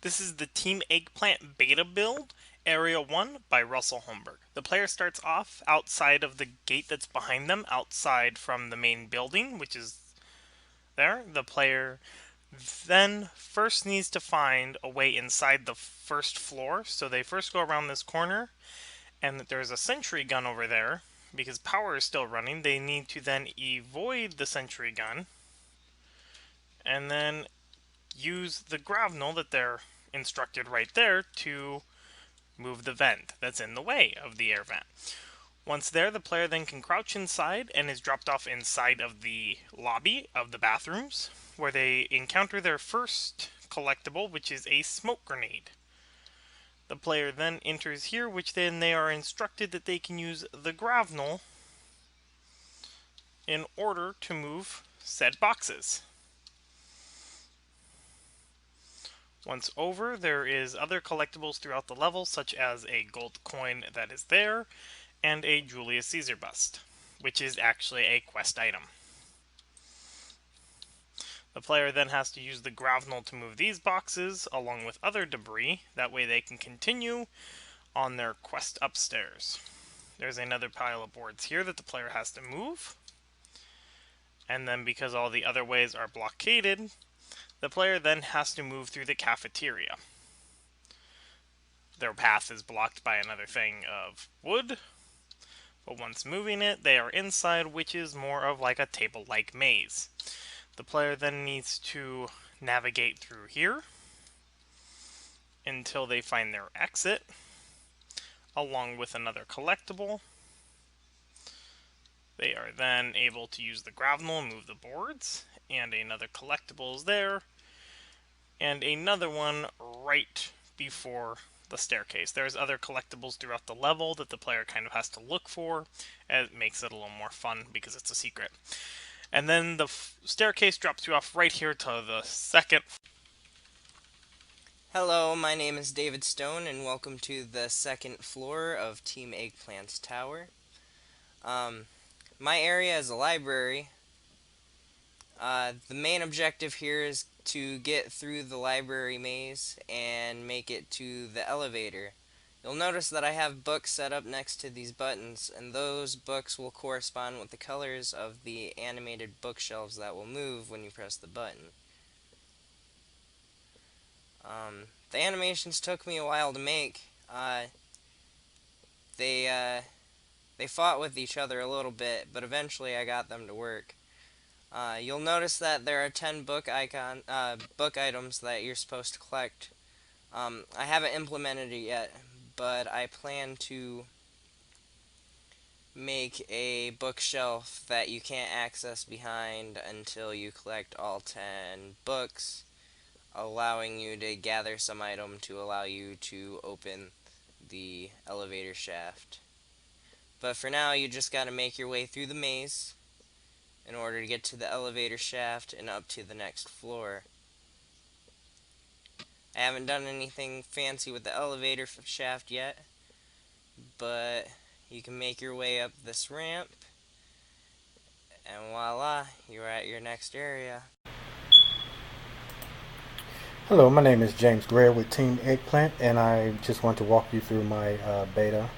This is the Team Eggplant Beta build, Area 1 by Russell Holmberg. The player starts off outside of the gate that's behind them, outside from the main building, which is there. The player then first needs to find a way inside the first floor, so they first go around this corner, and there's a sentry gun over there. Because power is still running, they need to then avoid the sentry gun, and then use the grapnel that they're instructed right there to move the vent that's in the way of the air vent. Once there, the player then can crouch inside and is dropped off inside of the lobby of the bathrooms, where they encounter their first collectible, which is a smoke grenade. The player then enters here, which then they are instructed that they can use the grapnel in order to move said boxes. Once over, there is other collectibles throughout the level, such as a gold coin that is there, and a Julius Caesar bust, which is actually a quest item. The player then has to use the grapnel to move these boxes, along with other debris, that way they can continue on their quest upstairs. There's another pile of boards here that the player has to move, and then because all the other ways are blockaded, the player then has to move through the cafeteria. Their path is blocked by another thing of wood, but once moving it, they are inside, which is more of like a table-like maze. The player then needs to navigate through here until they find their exit, along with another collectible. They are then able to use the grapnel and move the boards, and another collectible is there, and another one right before the staircase. There's other collectibles throughout the level that the player kind of has to look for, and it makes it a little more fun because it's a secret. And then the staircase drops you off right here to the second. Hello, my name is David Stone, and welcome to the second floor of Team Eggplant's tower. Um, my area is a library. The main objective here is to get through the library maze and make it to the elevator. You'll notice that I have books set up next to these buttons, and those books will correspond with the colors of the animated bookshelves that will move when you press the button. The animations took me a while to make. They they fought with each other a little bit, but eventually I got them to work. You'll notice that there are 10 book items that you're supposed to collect. I haven't implemented it yet, but I plan to make a bookshelf that you can't access behind until you collect all 10 books, allowing you to gather some item to allow you to open the elevator shaft. But for now, you just gotta make your way through the maze in order to get to the elevator shaft and up to the next floor. I haven't done anything fancy with the elevator shaft yet, but you can make your way up this ramp, and voila, you're at your next area. Hello, my name is James Greer with Team Eggplant, and I just want to walk you through my beta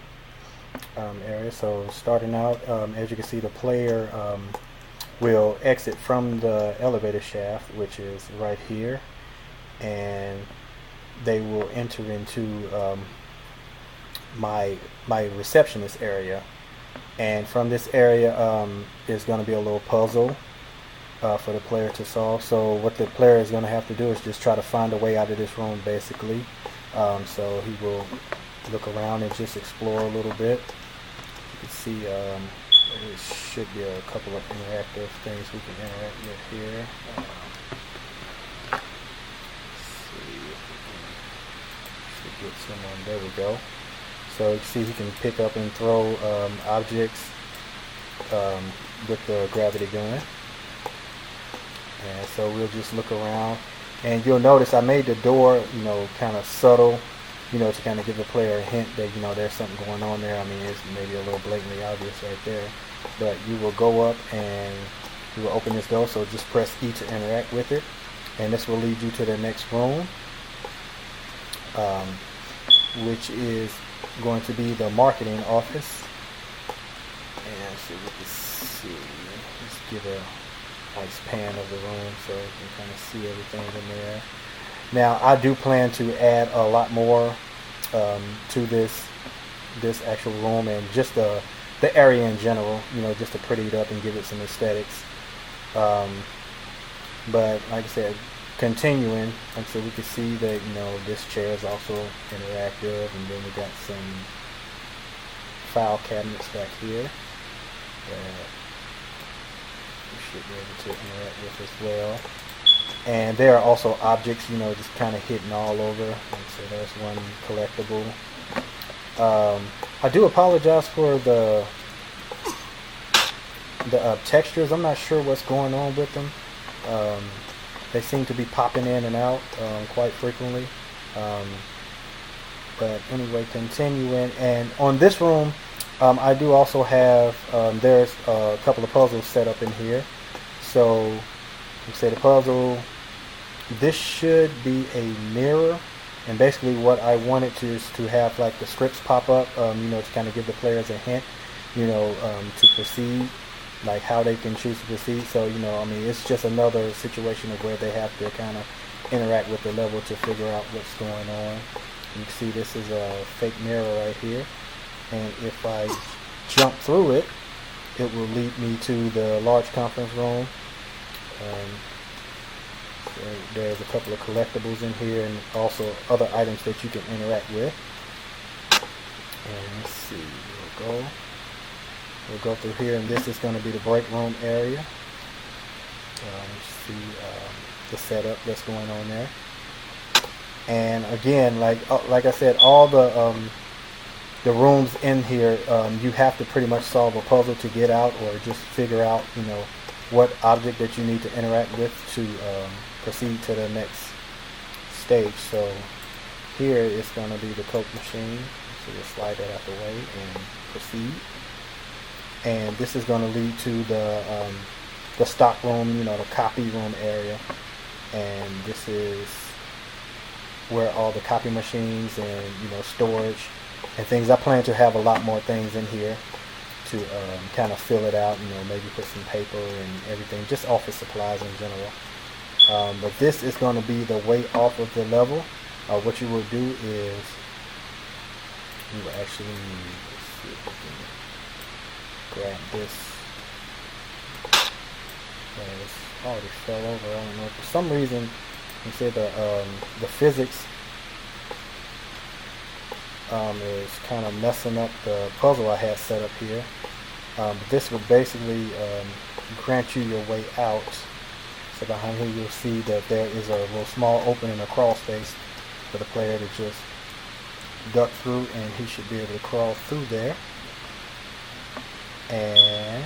area. So, starting out, as you can see, the player will exit from the elevator shaft, which is right here, and they will enter into my receptionist area. And from this area is going to be a little puzzle for the player to solve. So what the player is going to have to do is just try to find a way out of this room, basically. So he will look around and just explore a little bit. You can see there should be a couple of interactive things we can interact with here. Let's see if we can get someone. There we go. So you can see he can pick up and throw objects with the gravity gun. And so we'll just look around, and you'll notice I made the door, kind of subtle, to kind of give the player a hint that, there's something going on there. I mean, it's maybe a little blatantly obvious right there, but you will go up and you will open this door. So just press E to interact with it, and this will lead you to the next room. um, which is going to be the marketing office. And so we can see, let's give a nice pan of the room so you can kind of see everything in there. Now I do plan to add a lot more to this actual room, and just the area in general, just to pretty it up and give it some aesthetics. Um, but like I said, continuing, like I said, we can see that this chair is also interactive, and then we got some file cabinets back here that we should be able to interact with as well. And there are also objects, just kind of hidden all over. Like I said, there's one collectible. I do apologize for the textures. I'm not sure what's going on with them. They seem to be popping in and out quite frequently. But anyway, continuing. And on this room, I do also have, there's a couple of puzzles set up in here. So, like I say, the puzzle, this should be a mirror. And basically what I wanted is to have like the scripts pop up, to kind of give the players a hint, to proceed, like how they can choose to proceed. So, it's just another situation of where they have to kind of interact with the level to figure out what's going on. You can see this is a fake mirror right here. And if I jump through it, it will lead me to the large conference room. So there's a couple of collectibles in here, and also other items that you can interact with. And let's see, we'll go through here, and this is going to be the break room area. Let's see the setup that's going on there. And again, like I said, all the rooms in here, you have to pretty much solve a puzzle to get out, or just figure out, what object that you need to interact with to proceed to the next stage. So here it's going to be the Coke machine. So we'll slide that out the way and proceed. And this is going to lead to the stock room, the copy room area. And this is where all the copy machines and storage and things. I plan to have a lot more things in here to kind of fill it out, maybe put some paper and everything, just office supplies in general. But this is going to be the way off of the level. What you will do is you will actually, let's see if we can grab this. It's already fell over. I don't know. For some reason, you see the physics is kind of messing up the puzzle I had set up here. This would basically grant you your way out. So behind here you'll see that there is a little small opening, a crawl space for the player to just duck through, and he should be able to crawl through there. And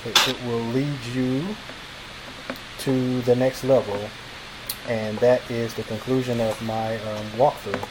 it will lead you to the next level, and that is the conclusion of my walkthrough.